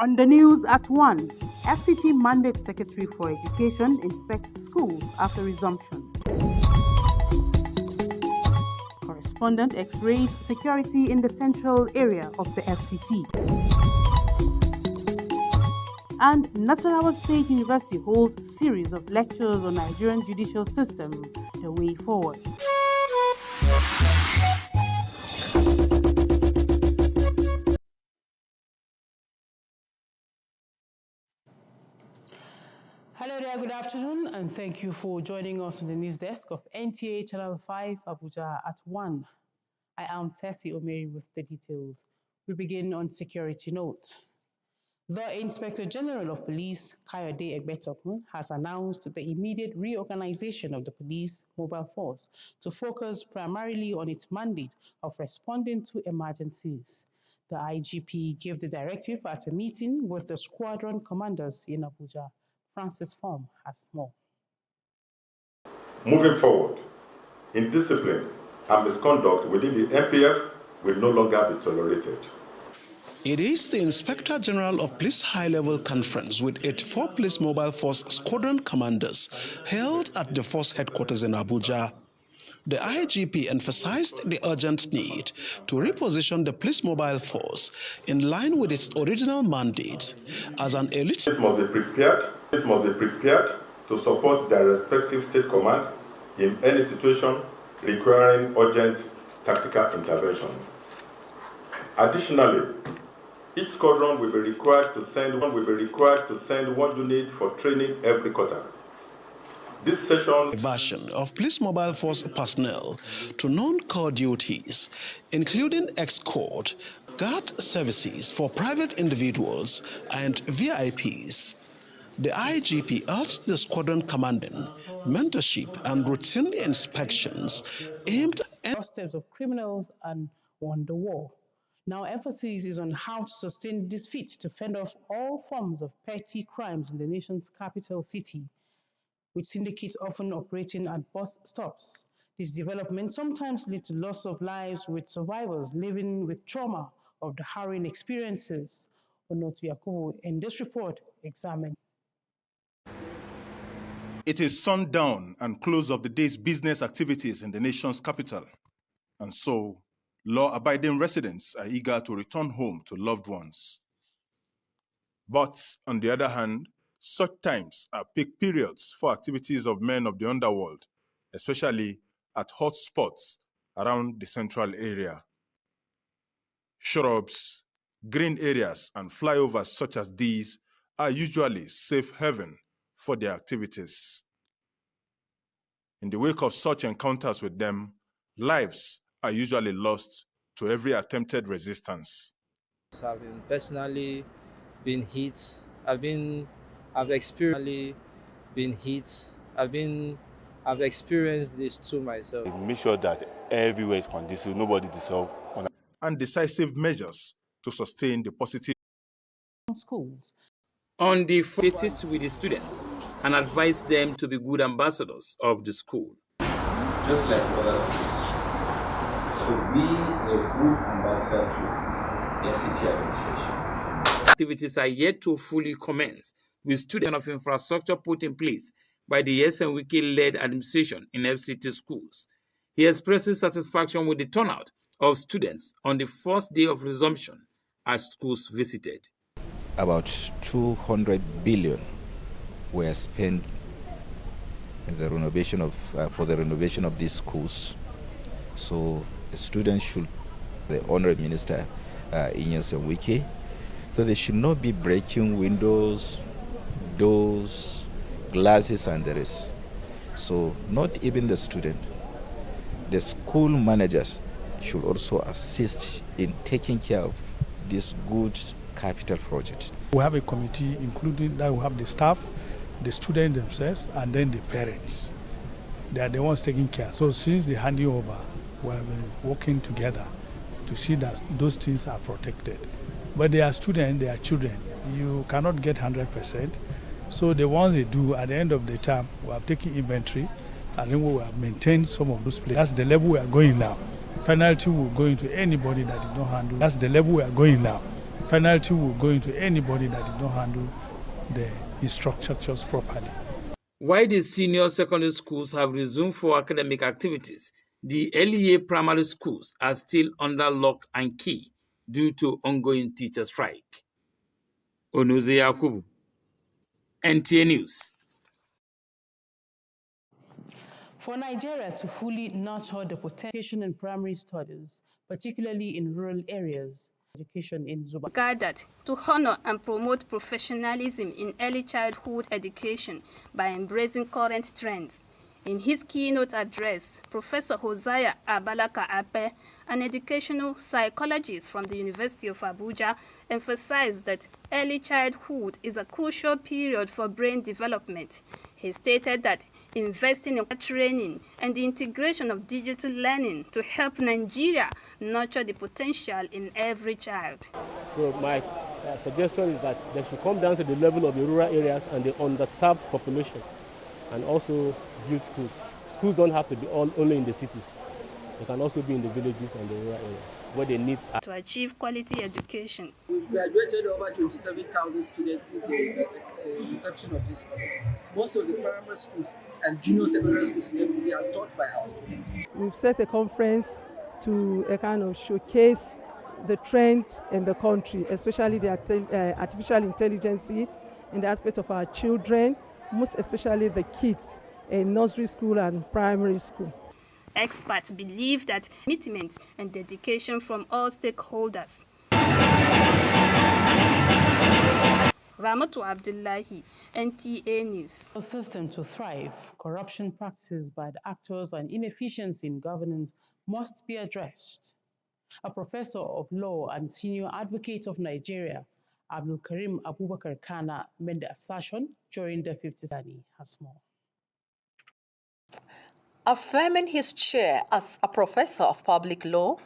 On the news at 1, FCT mandates Secretary for Education inspects schools after resumption. Correspondent X-rays security in the central area of the FCT. And Nasarawa State University holds series of lectures on Nigerian judicial system, the way forward. Hello there, good afternoon, and thank you for joining us on the news desk of NTA Channel 5 Abuja at 1. I am Tessie Omeri with the details. We begin on security note. The Inspector General of Police, Kayode Egbetokun, has announced the immediate reorganization of the police mobile force to focus primarily on its mandate of responding to emergencies. The IGP gave the directive at a meeting with the squadron commanders in Abuja. Francis Form has more. Moving forward, indiscipline and misconduct within the NPF will no longer be tolerated. It is the Inspector General of Police High-Level Conference with 84 Police Mobile Force Squadron Commanders held at the Force Headquarters in Abuja. The IGP emphasized the urgent need to reposition the Police Mobile Force in line with its original mandate as an elite. This must be prepared to support their respective state commands in any situation requiring urgent tactical intervention. Additionally, each squadron will be required to send one unit for training every quarter. This session version of Police Mobile Force personnel to non-core duties, including escort, guard services for private individuals and VIPs. The IGP urged the squadron commanding mentorship and routine inspections aimed at steps of criminals and won the war. Now emphasis is on how to sustain this feat to fend off all forms of petty crimes in the nation's capital city, with syndicates often operating at bus stops. This development sometimes leads to loss of lives, with survivors living with trauma of the harrowing experiences. Onotu Yakubu in this report examined. It is sundown and close of the day's business activities in the nation's capital. And so, law-abiding residents are eager to return home to loved ones. But, on the other hand, such times are peak periods for activities of men of the underworld, especially at hot spots around the central area. Shrubs, green areas, and flyovers such as these are usually safe haven for their activities. In the wake of such encounters with them, lives are usually lost to every attempted resistance. I've personally been hit. I've experienced this too myself. Make sure that everywhere is conducive, nobody dissolve. And decisive measures to sustain the positive schools. On the visits with the students and advise them to be good ambassadors of the school. Just like other schools. So be a good ambassador to the FCT administration. Activities are yet to fully commence, with student of infrastructure put in place by the SNWiki-led administration in FCT schools. He expresses satisfaction with the turnout of students on the first day of resumption as schools visited. About 200 billion were spent in the renovation of for the renovation of these schools. So the students should, the Honorable Minister Inyas Wiki, so they should not be breaking windows, doors, glasses, and the rest. So not even the student, the school managers should also assist in taking care of this good capital project. We have a committee including that we have the staff, the students themselves, and then the parents. They are the ones taking care. So since the handing over, we have been working together to see that those things are protected. But they are students, they are children. You cannot get 100%. So the ones they do at the end of the term, we have taken inventory, and then we have maintained some of those places. That's the level we are going now. Penalty will go into anybody that did not handle. That's the level we are going now. penalty will go into anybody that did not handle the infrastructures properly. While the senior secondary schools have resumed for academic activities, the LEA primary schools are still under lock and key due to ongoing teacher strike. Onoze Yakubu, NTA News. For Nigeria to fully nurture the potential in primary studies, particularly in rural areas, education in Zuba. Gathered to honor and promote professionalism in early childhood education by embracing current trends. In his keynote address, Professor Hosea Abalaka Ape, an educational psychologist from the University of Abuja, emphasized that early childhood is a crucial period for brain development. He stated that investing in training and the integration of digital learning to help Nigeria nurture the potential in every child. So my suggestion is that they should come down to the level of the rural areas and the underserved population, and also build schools. Schools don't have to be only in the cities. They can also be in the villages and the rural areas where the needs are. To achieve quality education. We've graduated over 27,000 students since the inception of this college. Most of the primary schools and junior secondary schools in FCT are taught by our students. We've set a conference to kind of showcase the trend in the country, especially the artificial intelligence in the aspect of our children, most especially the kids in nursery school and primary school. Experts believe that commitment and dedication from all stakeholders. Ramatu Abdullahi, NTA News. For the system to thrive, corruption practiced by the actors and inefficiency in governance must be addressed. A professor of law and senior advocate of Nigeria, Abdul Karim Abubakar Kana, made the assertion during the 50th anniversary. Has more. Affirming his chair as a professor of public law,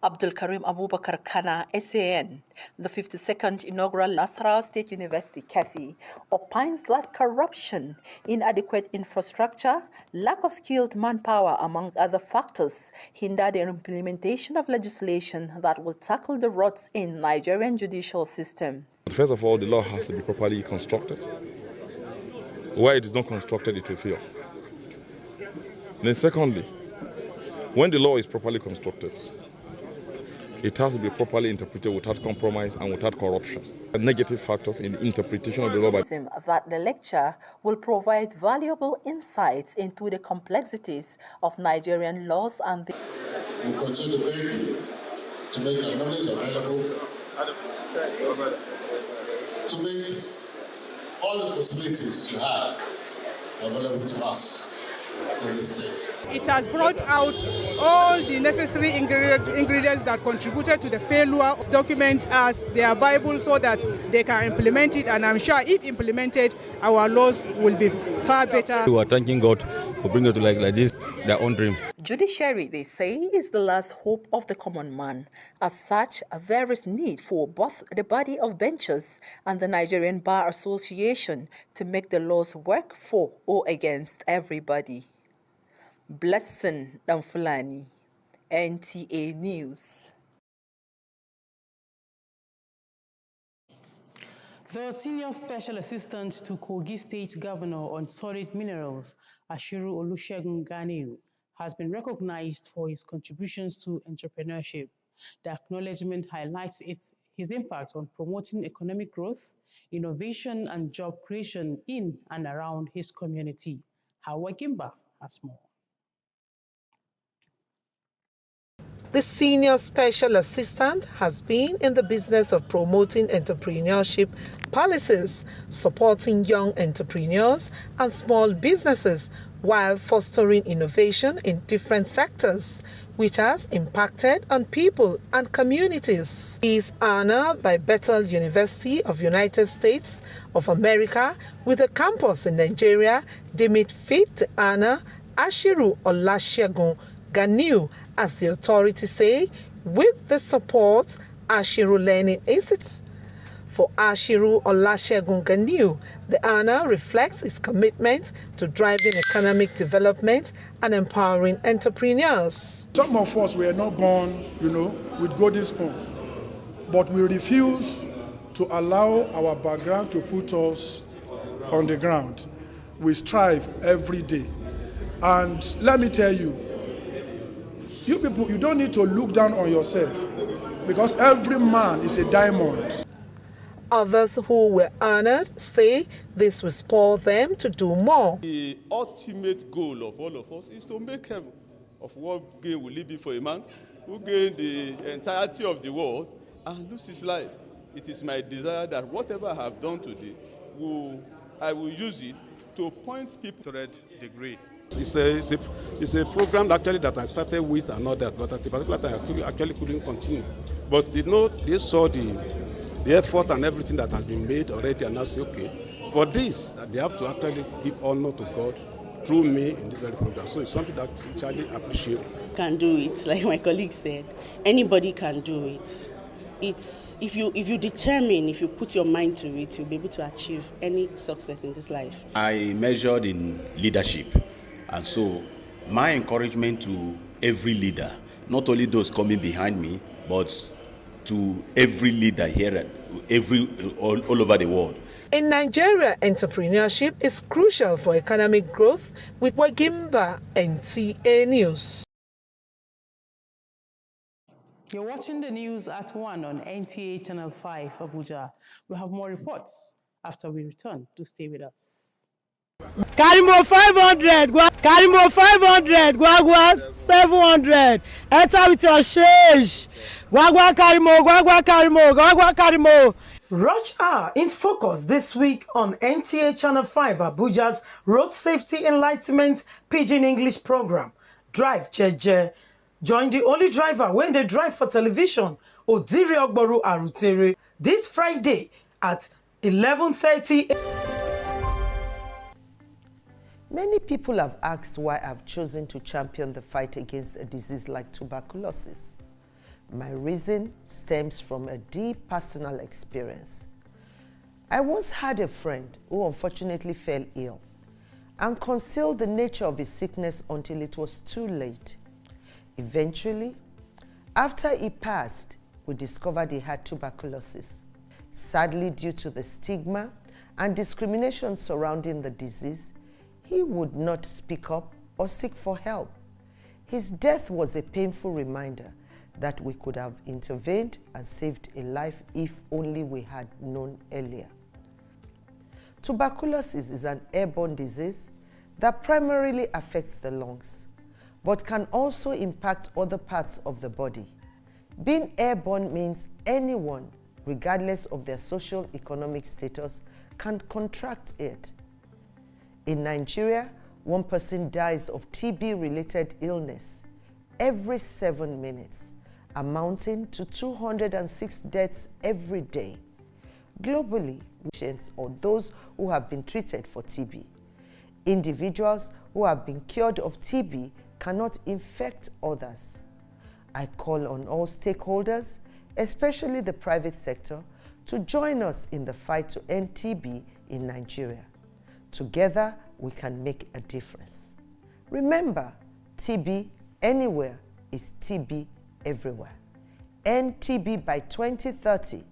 Abdul Karim Abubakar Kana, SAN, the 52nd inaugural Nasarawa State University, KEFI, opines that corruption, inadequate infrastructure, lack of skilled manpower, among other factors, hinder the implementation of legislation that will tackle the rots in Nigerian judicial system. First of all, the law has to be properly constructed. Where it is not constructed, it will fail. Then secondly, when the law is properly constructed, it has to be properly interpreted without compromise and without corruption. The negative factors in the interpretation of the law. That the lecture will provide valuable insights into the complexities of Nigerian laws and the... We continue to beg you to make our knowledge available, to make all the facilities you have available to us. It has brought out all the necessary ingredients that contributed to the failure. Document as their Bible so that they can implement it, and I'm sure if implemented, our laws will be far better. We are thanking God for bringing it to like this, their own dream. Judiciary, they say, is the last hope of the common man. As such, there is need for both the body of benches and the Nigerian Bar Association to make the laws work for or against everybody. Blessing Damfulani, NTA News. The Senior Special Assistant to Kogi State Governor on Solid Minerals, Ashiru Olusegun Ganiu, has been recognized for his contributions to entrepreneurship. The acknowledgement highlights his impact on promoting economic growth, innovation, and job creation in and around his community. Hawa Gimba has more. The Senior Special Assistant has been in the business of promoting entrepreneurship policies, supporting young entrepreneurs and small businesses while fostering innovation in different sectors, which has impacted on people and communities. He is honored by Bethel University of United States of America with a campus in Nigeria, deemed it fit to honor Ashiru Olusegun Ganiu, as the authorities say, with the support Ashiru Learning Institute. For Ashiru Olusegun Ganiu, the honor reflects his commitment to driving economic development and empowering entrepreneurs. Some of us were not born, with golden spoon, but we refuse to allow our background to put us on the ground. We strive every day. And let me tell you, you people, you don't need to look down on yourself because every man is a diamond. Others who were honored say this will spur them to do more. The ultimate goal of all of us is to make heaven. Of what gain will it be for a man who gained the entirety of the world and lose his life? It is my desire that whatever I have done today, I will use it to point people to that degree. It's a program actually that I started with and all that, but at a particular time I actually couldn't continue. But they saw the effort and everything that has been made already, and I say, okay, for this, they have to actually give honor to God through me in this very program. So it's something that I actually appreciate. Can do it, like my colleague said. Anybody can do it. It's if you determine, if you put your mind to it, you'll be able to achieve any success in this life. I measured in leadership, and so my encouragement to every leader, not only those coming behind me, but to every leader here, all over the world. In Nigeria, entrepreneurship is crucial for economic growth. With Wagimba, NTA News. You're watching the news at 1 on NTA Channel 5, Abuja. We have more reports after we return. Do stay with us. Karimo 500, Karimo 500, Gwagwas 700. Enter with your change. Gwagwa Karimo, Gwagwa Karimo, Gwagwa Karimo. Rush Hour in focus this week on NTA Channel 5 Abuja's Road Safety Enlightenment Pidgin English program. Drive Jeje. Join the only driver when they drive for television, Odiri Ogboru Arutere, this Friday at 11:30. Many people have asked why I've chosen to champion the fight against a disease like tuberculosis. My reason stems from a deep personal experience. I once had a friend who unfortunately fell ill and concealed the nature of his sickness until it was too late. Eventually, after he passed, we discovered he had tuberculosis. Sadly, due to the stigma and discrimination surrounding the disease, he would not speak up or seek for help. His death was a painful reminder that we could have intervened and saved a life if only we had known earlier. Tuberculosis is an airborne disease that primarily affects the lungs, but can also impact other parts of the body. Being airborne means anyone, regardless of their social economic status, can contract it. In Nigeria, 1 person dies of TB-related illness every 7 minutes, amounting to 206 deaths every day. Globally, patients or those who have been treated for TB. Individuals who have been cured of TB cannot infect others. I call on all stakeholders, especially the private sector, to join us in the fight to end TB in Nigeria. Together, we can make a difference. Remember, TB anywhere is TB everywhere. End TB by 2030.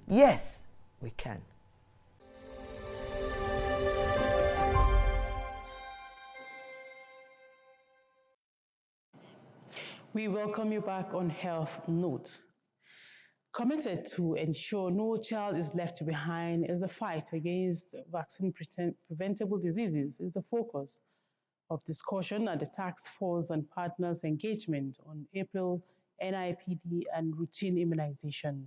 Yes, we can. We welcome you back on Health Note. Committed to ensure no child is left behind as the fight against vaccine-preventable diseases is the focus of discussion at the Task Force on Partners Engagement on April NIPD and routine immunization.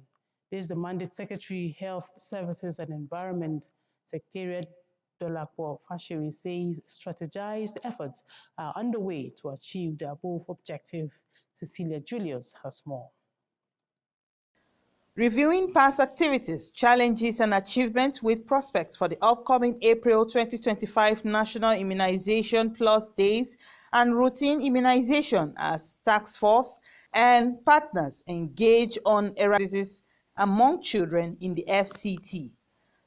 This is the Mandate Secretary, Health Services and Environment, Secretariat Dolapo Fashewe says strategized efforts are underway to achieve the above objective. Cecilia Julius has more. Reviewing past activities, challenges and achievements with prospects for the upcoming April 2025 National Immunization Plus Days and routine immunization as task force and partners engage on diseases among children in the FCT.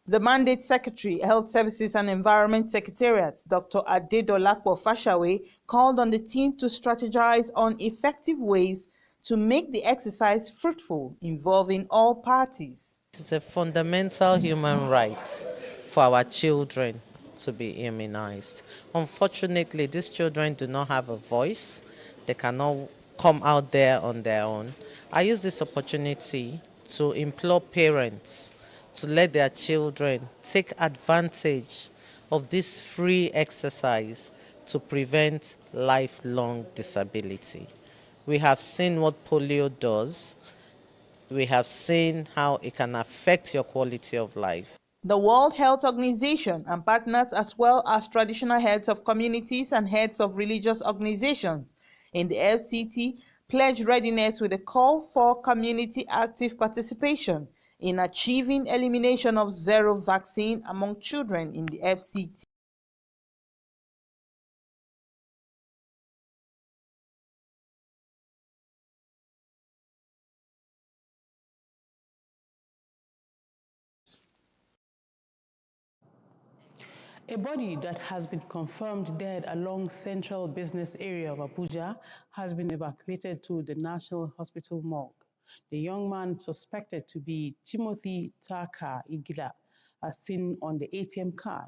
The Mandate Secretary, Health Services and Environment Secretariat, Dr. Adedolapo Fashawe, called on the team to strategize on effective ways to make the exercise fruitful, involving all parties. It's a fundamental human right for our children to be immunized. Unfortunately, these children do not have a voice. They cannot come out there on their own. I use this opportunity to implore parents to let their children take advantage of this free exercise to prevent lifelong disability. We have seen what polio does. We have seen how it can affect your quality of life. The World Health Organization and partners, as well as traditional heads of communities and heads of religious organizations in the FCT, pledge readiness with a call for community active participation in achieving elimination of zero vaccine among children in the FCT. A body that has been confirmed dead along central business area of Abuja has been evacuated to the National Hospital morgue. The young man suspected to be Timothy Taka Igila, as seen on the ATM card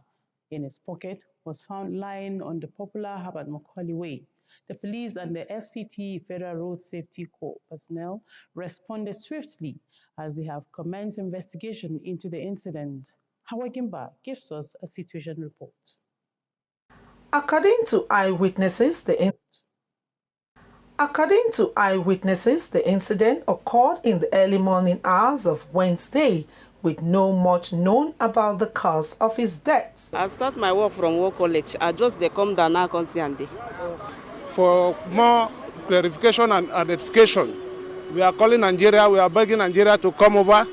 in his pocket, was found lying on the popular Herbert Macaulay Way. The police and the FCT Federal Road Safety Corps personnel responded swiftly as they have commenced investigation into the incident. Howard Gimba gives us a situation report. According to eyewitnesses, the incident occurred in the early morning hours of Wednesday, with no much known about the cause of his death. I start my work from War College. I just come down now, For more clarification and identification, we are calling Nigeria, we are begging Nigeria to come over.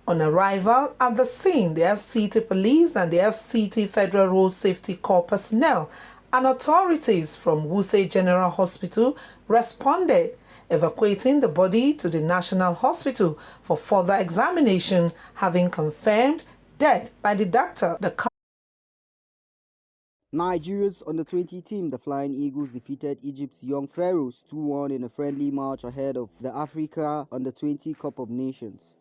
On arrival at the scene, the FCT police and the FCT Federal Road Safety Corps personnel and authorities from Wuse General Hospital responded, evacuating the body to the National Hospital for further examination, having confirmed death by the doctor. Nigeria's under-20 team, the Flying Eagles, defeated Egypt's Young Pharaohs 2-1 in a friendly match ahead of the Africa Under-20 Cup of Nations.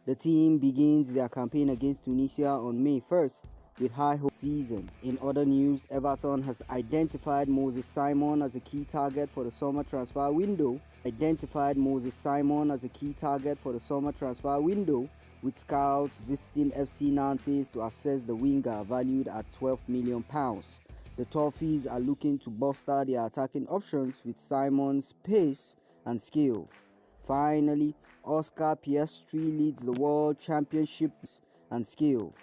The team begins their campaign against Tunisia on May 1st with high hopes season. In other news, Everton has identified Moses Simon as a key target for the summer transfer window. With scouts visiting FC Nantes to assess the winger valued at £12 million. The Toffees are looking to bolster their attacking options with Simon's pace and skill. Finally, Oscar Piastri leads the World Championships and skill.